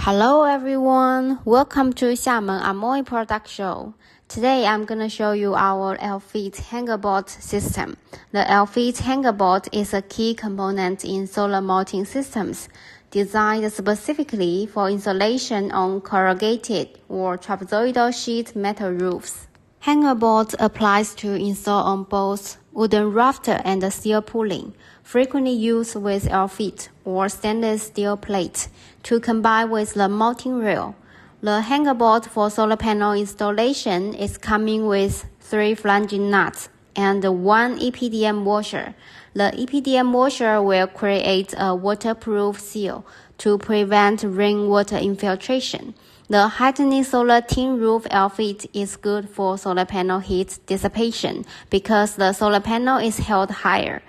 Hello everyone, welcome to Xiamen Amoy Product Show. Today I'm gonna show you our L-Fit hangerboard system. The L-Fit hangerboard is a key component in solar mounting systems, designed specifically for installation on corrugated or trapezoidal sheet metal roofs. Hangerboard applies to install on both wooden rafter and steel pooling, frequently used with L-Fit or stainless steel plate to combine with the mounting rail. The hangerboard for solar panel installation is coming with 3 flanging nuts and 1 EPDM washer. The EPDM washer will create a waterproof seal to prevent rainwater infiltration. The high-tension solar tin roof L-Fit is good for solar panel heat dissipation because the solar panel is held higher.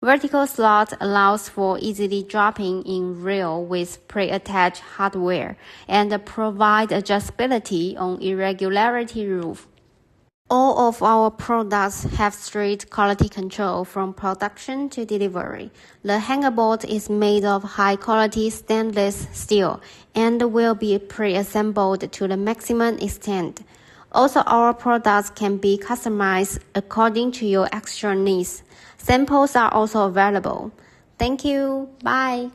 Vertical slot allows for easily dropping in rail with pre-attached hardware and provide adjustability on irregularity roof. All of our products have strict quality control from production to delivery. The hangerboard is made of high-quality stainless steel and will be pre-assembled to the maximum extent. Also, our products can be customized according to your extra needs. Samples are also available. Thank you. Bye.